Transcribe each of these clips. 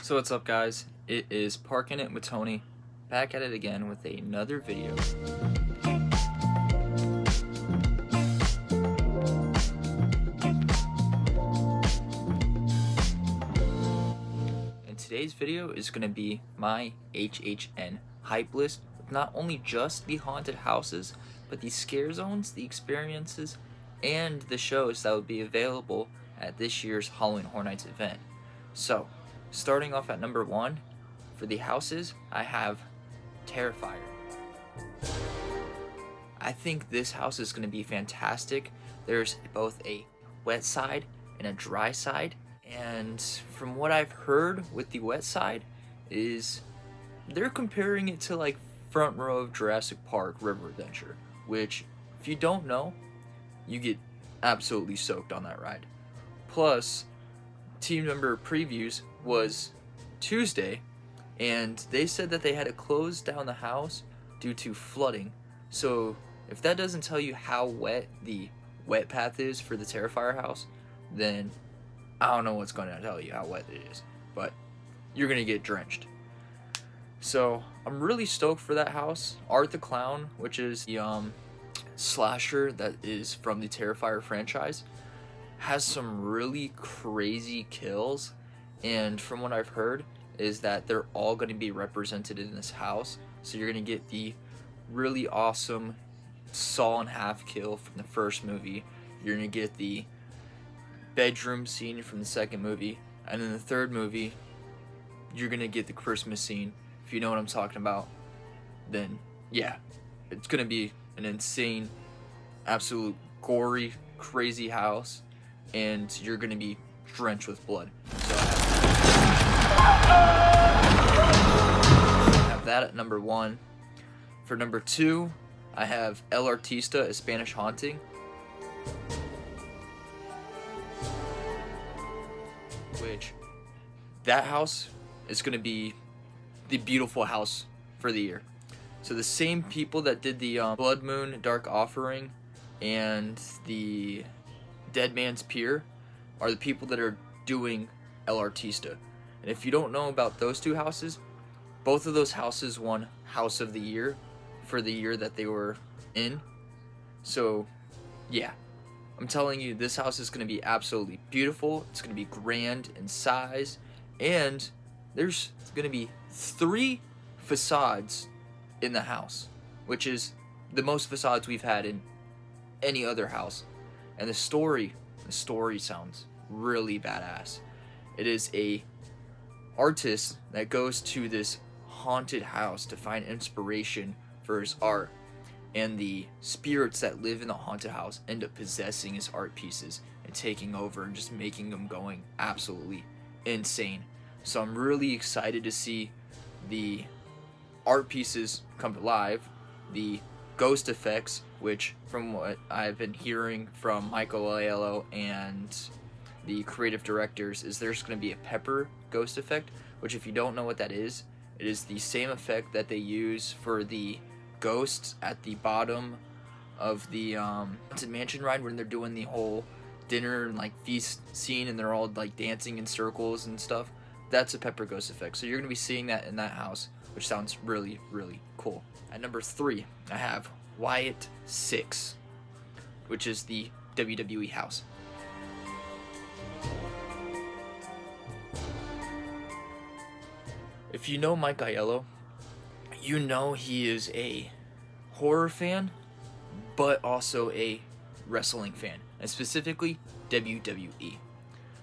So what's up, guys? It is Parking It with Tony, back at it again with another video. And today's video is going to be my HHN hype list with not only just the haunted houses, but the scare zones, the experiences, and the shows that will be available at this year's Halloween Horror Nights event. So, starting off at number 1, for the houses, I have Terrifier. I think this house is going to be fantastic. There's both a wet side and a dry side, and from what I've heard with the wet side is they're comparing it to like front row of Jurassic Park River Adventure, which if you don't know, you get absolutely soaked on that ride. Plus, team member previews was Tuesday, and they said that they had to close down the house due to flooding. So if that doesn't tell you how wet the wet path is for the Terrifier house, then I don't know what's going to tell you how wet it is, but you're going to get drenched. So I'm really stoked for that house. Art the Clown, which is the slasher that is from the Terrifier franchise, has some really crazy kills, and from what I've heard is that they're all going to be represented in this house. So you're going to get the really awesome saw in half kill from the first movie, you're going to get the bedroom scene from the second movie, and in the third movie you're going to get the Christmas scene. If you know what I'm talking about, then yeah, it's going to be an insane, absolute gory, crazy house, and you're going to be drenched with blood. So I have that at number 1. For number 2, I have El Artista, A Spanish Haunting, which that house is going to be the beautiful house for the year. So the same people that did the Blood Moon Dark Offering and the Dead Man's Pier are the people that are doing El Artista. And if you don't know about those two houses, both of those houses won House of the Year for the year that they were in. So yeah, I'm telling you, this house is going to be absolutely beautiful. It's going to be grand in size, and there's going to be 3 facades in the house, which is the most facades we've had in any other house. And the story sounds really badass. It is a artist that goes to this haunted house to find inspiration for his art, and the spirits that live in the haunted house end up possessing his art pieces and taking over and just making them going absolutely insane. So I'm really excited to see the art pieces come to life, the ghost effects, which from what I've been hearing from Michael Aiello and the creative directors, is there's going to be a pepper ghost effect, which if you don't know what that is, it is the same effect that they use for the ghosts at the bottom of the Haunted Mansion ride when they're doing the whole dinner and like feast scene and they're all like dancing in circles and stuff. That's a pepper ghost effect. So you're going to be seeing that in that house, which sounds really, really cool. At number 3, I have Wyatt 6, which is the WWE house. If you know Mike Aiello, you know he is a horror fan, but also a wrestling fan, and specifically WWE.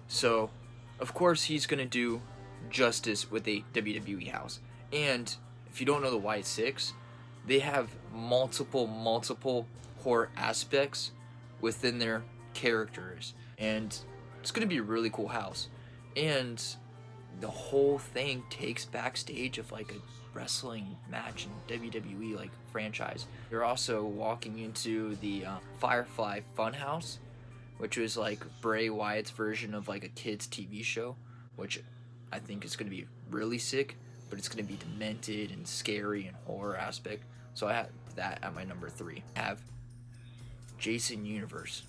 So, of course, he's going to do justice with a WWE house. And if you don't know the Wyatt 6, they have multiple horror aspects within their characters, and it's going to be a really cool house. And the whole thing takes backstage of like a wrestling match in WWE like franchise. You're also walking into the Firefly Funhouse, which was like Bray Wyatt's version of like a kids TV show, which I think is going to be really sick, but it's going to be demented and scary and horror aspect. So I have that at my number 3. I have Jason Universe.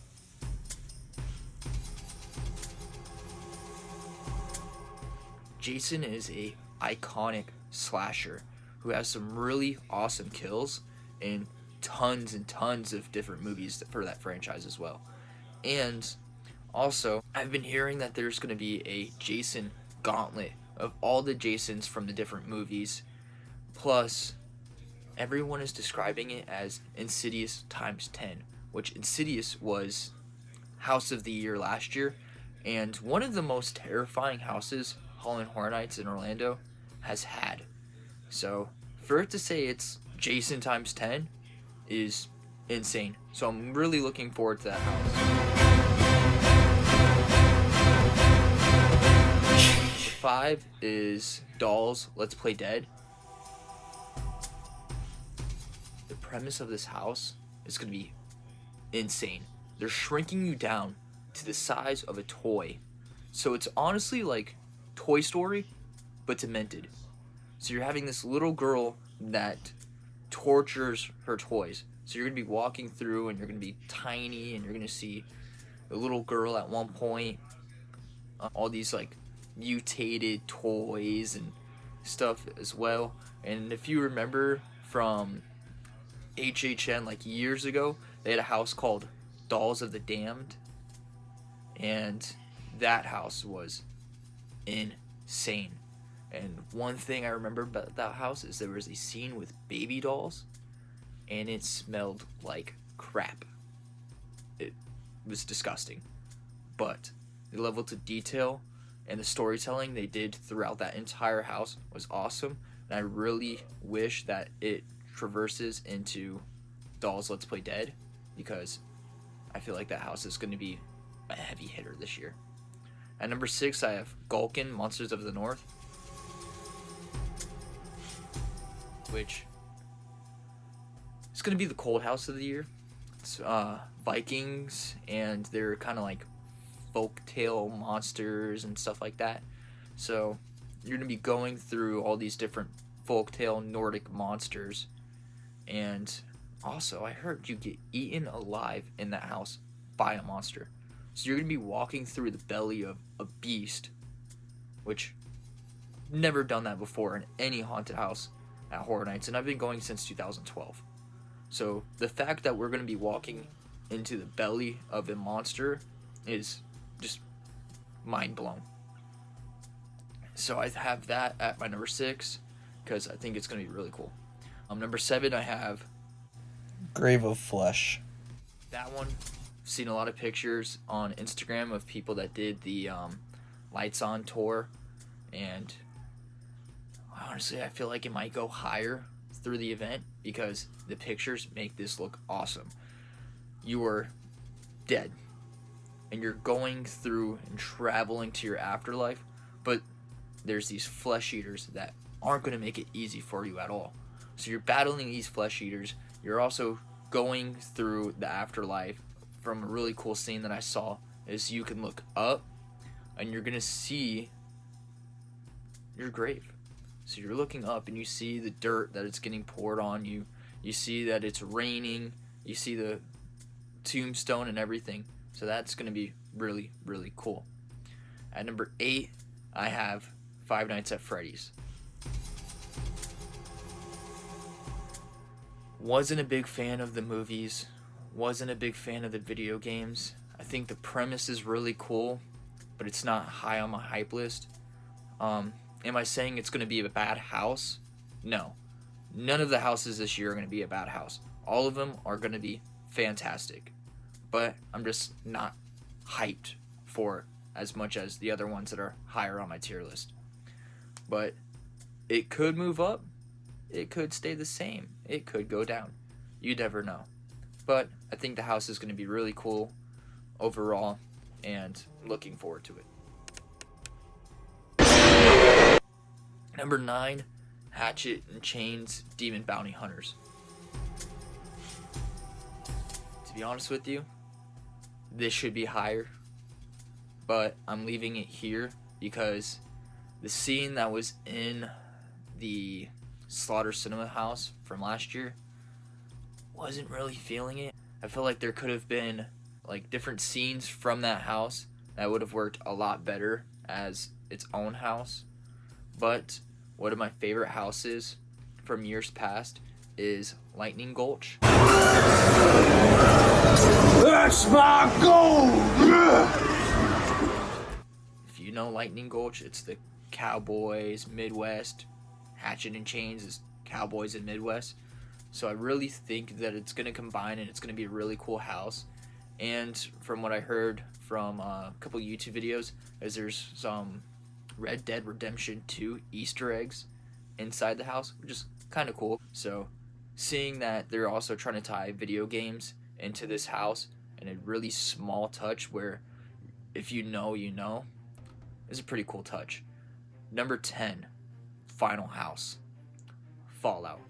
Jason is a iconic slasher who has some really awesome kills in tons and tons of different movies for that franchise as well. And also, I've been hearing that there's going to be a Jason gauntlet of all the Jasons from the different movies. Plus, everyone is describing it as Insidious times 10, which Insidious was House of the Year last year, and one of the most terrifying houses Halloween Horror Nights in Orlando has had. So, for it to say it's Jason times 10 is insane. So I'm really looking forward to that house. Number 5 is Dolls Let's Play Dead. The premise of this house is going to be insane. They're shrinking you down to the size of a toy. So it's honestly like Toy Story, but demented. So you're having this little girl that tortures her toys. So you're going to be walking through and you're going to be tiny and you're going to see a little girl at one point. All these like mutated toys and stuff as well. And if you remember from HHN like years ago, they had a house called Dolls of the Damned. And that house was insane. And one thing I remember about that house is there was a scene with baby dolls, and it smelled like crap. It was disgusting. But the level to detail and the storytelling they did throughout that entire house was awesome. And I really wish that it traverses into Dolls Let's Play Dead, because I feel like that house is going to be a heavy hitter this year. At number 6, I have Gulkin, Monsters of the North, which is going to be the cold house of the year. It's Vikings, and they're kind of like folktale monsters and stuff like that. So you're going to be going through all these different folktale Nordic monsters. And also, I heard you get eaten alive in that house by a monster. So you're going to be walking through the belly of a beast, which never done that before in any haunted house at Horror Nights, and I've been going since 2012. So the fact that we're going to be walking into the belly of a monster is just mind blown. So I have that at my number 6 because I think it's going to be really cool. Number 7, I have Grave of Flesh. that one. I've seen a lot of pictures on Instagram of people that did the Lights On tour, and honestly, I feel like it might go higher through the event because the pictures make this look awesome. You are dead, and you're going through and traveling to your afterlife, but there's these flesh eaters that aren't going to make it easy for you at all. So you're battling these flesh eaters. You're also going through the afterlife. From a really cool scene that I saw is you can look up and you're going to see your grave. So you're looking up and you see the dirt that it's getting poured on you. You see that it's raining. You see the tombstone and everything. So that's going to be really, really cool. At number 8, I have Five Nights at Freddy's. Wasn't a big fan of the movies. Wasn't a big fan of the video games. I think the premise is really cool, but it's not high on my hype list. Am I saying it's going to be a bad house? No. None of the houses this year are going to be a bad house. All of them are going to be fantastic. But I'm just not hyped for it as much as the other ones that are higher on my tier list. But it could move up. It could stay the same. It could go down. You never know. But I think the house is going to be really cool overall, and looking forward to it. Number 9, Hatchet and Chains Demon Bounty Hunters. To be honest with you, this should be higher, but I'm leaving it here because the scene that was in the Slaughter Cinema House from last year, wasn't really feeling it. I feel like there could have been like different scenes from that house that would have worked a lot better as its own house. But one of my favorite houses from years past is Lightning Gulch. That's my goal! If you know Lightning Gulch, it's the Cowboys, Midwest. Hatchet and Chains is Cowboys and Midwest. So I really think that it's going to combine and it's going to be a really cool house. And from what I heard from a couple YouTube videos, is there's some Red Dead Redemption 2 Easter eggs inside the house, which is kind of cool. So seeing that they're also trying to tie video games into this house in a really small touch where if you know, you know, is a pretty cool touch. Number 10, final house, Fallout.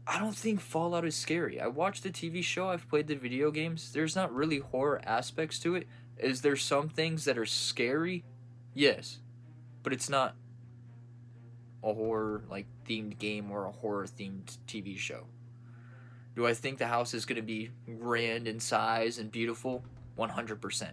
I don't think Fallout is scary. I watched the TV show, I've played the video games. There's not really horror aspects to it. Is there some things that are scary? Yes. But it's not a horror like themed game or a horror themed TV show. Do I think the house is going to be grand in size and beautiful? 100%.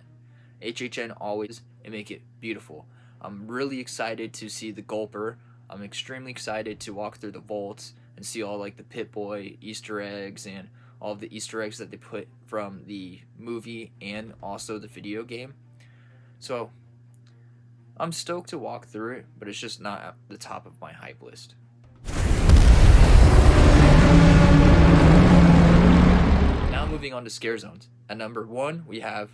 HHN always and make it beautiful. I'm really excited to see the Gulper. I'm extremely excited to walk through the vaults and see all like the Pip-Boy Easter eggs and all of the Easter eggs that they put from the movie and also the video game. So I'm stoked to walk through it, but it's just not at the top of my hype list. Now moving on to scare zones. At number 1, we have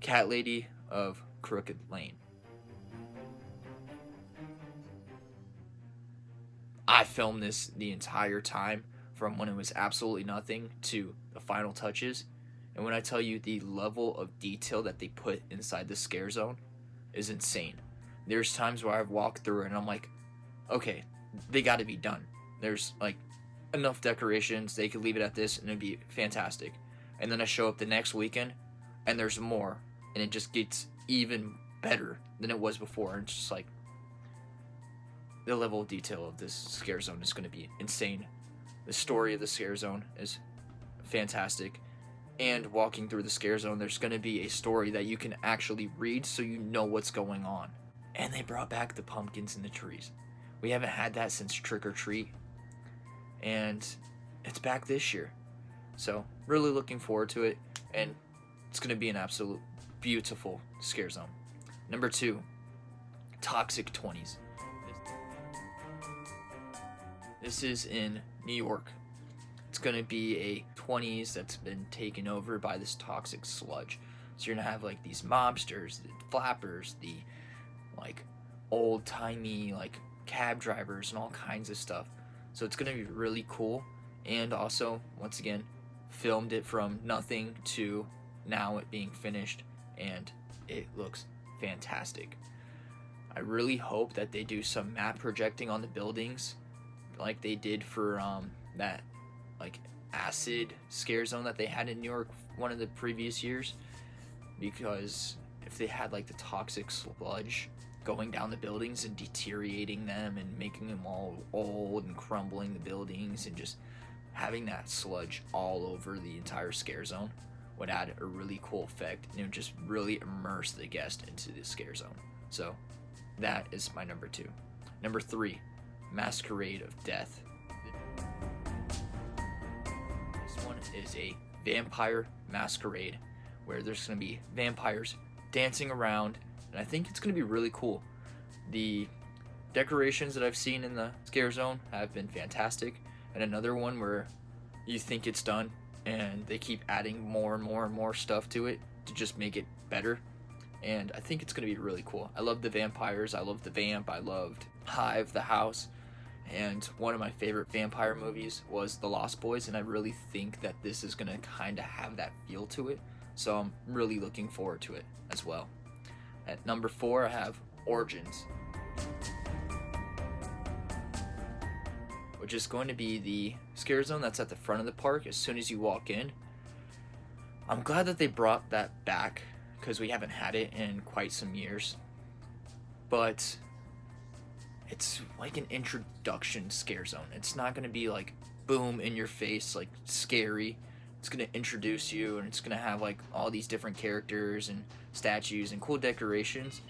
Cat Lady of Crooked Lane. I filmed this the entire time from when it was absolutely nothing to the final touches. And when I tell you the level of detail that they put inside the scare zone is insane. There's times where I've walked through it and I'm like, okay, they got to be done. There's like enough decorations. They could leave it at this and it'd be fantastic. And then I show up the next weekend and there's more. And it just gets even better than it was before. And it's just like, the level of detail of this scare zone is going to be insane. The story of the scare zone is fantastic. And walking through the scare zone, there's going to be a story that you can actually read so you know what's going on. And they brought back the pumpkins in the trees. We haven't had that since Trick or Treat. And it's back this year. So really looking forward to it. And it's going to be an absolute beautiful scare zone. Number 2, Toxic 20s. This is in New York. It's going to be a 20s that's been taken over by this toxic sludge. So you're going to have like these mobsters, the flappers, the like old-timey like cab drivers and all kinds of stuff. So it's going to be really cool. And also, once again, filmed it from nothing to now it being finished. And it looks fantastic. I really hope that they do some map projecting on the buildings like they did for that like acid scare zone that they had in New York one of the previous years, because if they had like the toxic sludge going down the buildings and deteriorating them and making them all old and crumbling the buildings and just having that sludge all over the entire scare zone would add a really cool effect and it would just really immerse the guest into the scare zone. So that is my number 2. Number 3, Masquerade of Death. This one is a vampire masquerade where there's going to be vampires dancing around, and I think it's going to be really cool. The decorations that I've seen in the scare zone have been fantastic, and another one where you think it's done and they keep adding more and more and more stuff to it to just make it better. And I think it's going to be really cool. I love the vampires. I love the vamp. I loved Hive, the house. And one of my favorite vampire movies was The Lost Boys, and I really think that this is going to kind of have that feel to it. So I'm really looking forward to it as well. At number 4, I have Origins, which is going to be the scare zone that's at the front of the park as soon as you walk in. I'm glad that they brought that back because we haven't had it in quite some years. But it's like an introduction scare zone. It's not going to be like boom in your face, like scary. It's gonna introduce you, and it's gonna have like all these different characters and statues and cool decorations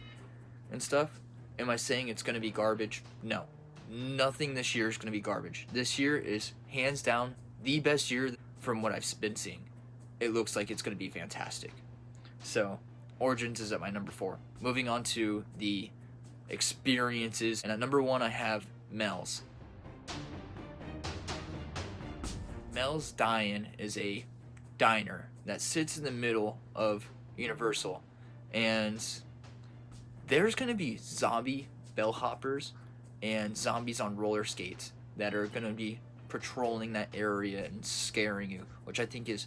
and stuff. Am I saying it's gonna be garbage? No. Nothing this year is gonna be garbage. This year is hands down the best year from what I've been seeing. It looks like it's gonna be fantastic. So, Origins is at my number 4. Moving on to the experiences, and at number 1 I have Mel's. Mel's Dine is a diner that sits in the middle of Universal, and there's gonna be zombie bellhoppers and zombies on roller skates that are gonna be patrolling that area and scaring you, which I think is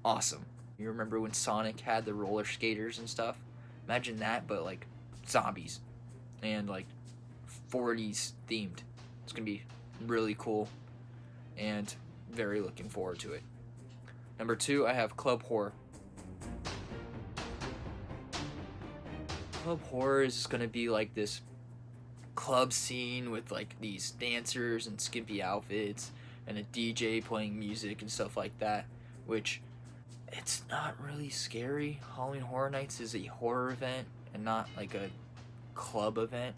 awesome. You remember when Sonic had the roller skaters and stuff? Imagine that, but like zombies and like 40s themed. It's gonna be really cool and very looking forward to it. Number 2, I have Club Horror. Club Horror is gonna be like this club scene with like these dancers and skimpy outfits and a DJ playing music and stuff like that, which it's not really scary. Halloween Horror Nights is a horror event and not like a club event.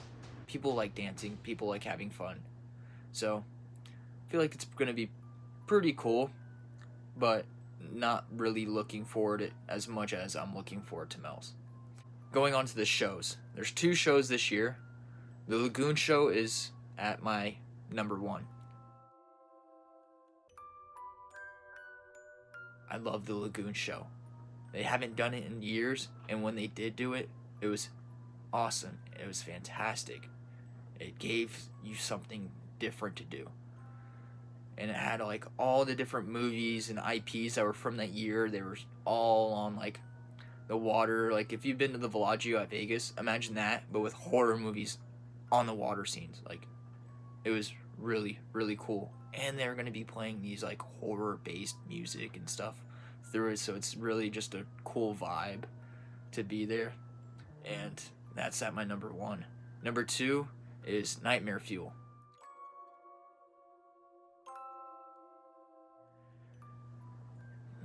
People like dancing, people like having fun. So I feel like it's gonna be pretty cool, but not really looking forward to it as much as I'm looking forward to Mel's. Going on to the shows. There's 2 shows this year. The Lagoon Show is at my number 1. I love the Lagoon Show. They haven't done it in years, and when they did do it, it was awesome. It was fantastic. It gave you something different to do. And it had like all the different movies and IPs that were from that year. They were all on like the water. Like if you've been to the Bellagio at Vegas, imagine that, but with horror movies on the water scenes. Like it was really, really cool. And they're going to be playing these like horror based music and stuff through it, so it's really just a cool vibe to be there. And that's at my number 1. Number 2 is Nightmare Fuel.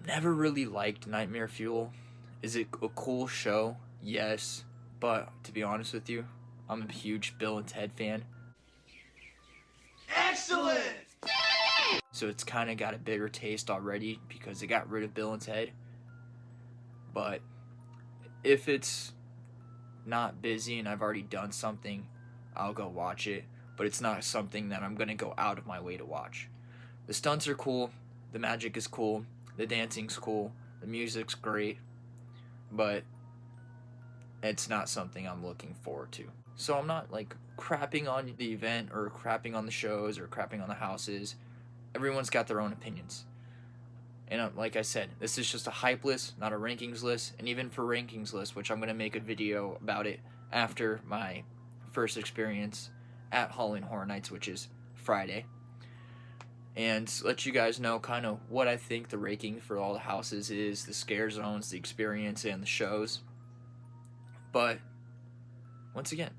Never really liked Nightmare Fuel. Is it a cool show? Yes, but to be honest with you, I'm a huge Bill and Ted fan. Excellent! So it's kind of got a bitter taste already because they got rid of Bill and Ted. But if it's not busy and I've already done something, I'll go watch it. But it's not something that I'm going to go out of my way to watch. The stunts are cool. The magic is cool. The dancing's cool. The music's great. But it's not something I'm looking forward to. So I'm not like crapping on the event or crapping on the shows or crapping on the houses. Everyone's got their own opinions. And like I said, this is just a hype list, not a rankings list. And even for rankings list, which I'm going to make a video about it after my first experience at Halloween Horror Nights, which is Friday. And let you guys know kind of what I think the ranking for all the houses is, the scare zones, the experience, and the shows. But once again,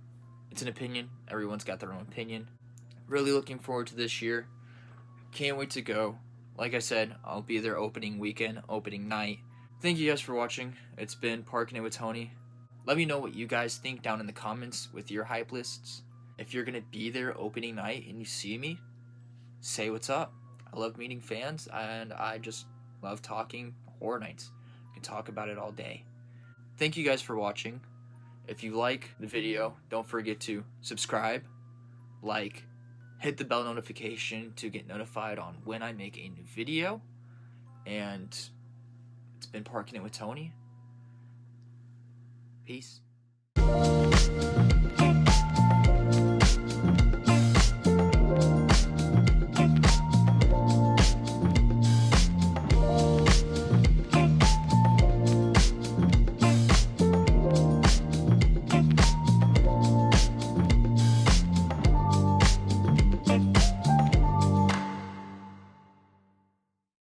it's an opinion. Everyone's got their own opinion. Really looking forward to this year. Can't wait to go. Like I said, I'll be there opening weekend, opening night. Thank you guys for watching. It's been Parking It with Tony. Let me know what you guys think down in the comments with your hype lists. If you're going to be there opening night and you see me, say what's up. I love meeting fans, and I just love talking Horror Nights. I can talk about it all day. Thank you guys for watching. If you like the video, don't forget to subscribe, like, hit the bell notification to get notified on when I make a new video. And it's been Parking It with Tony. Peace.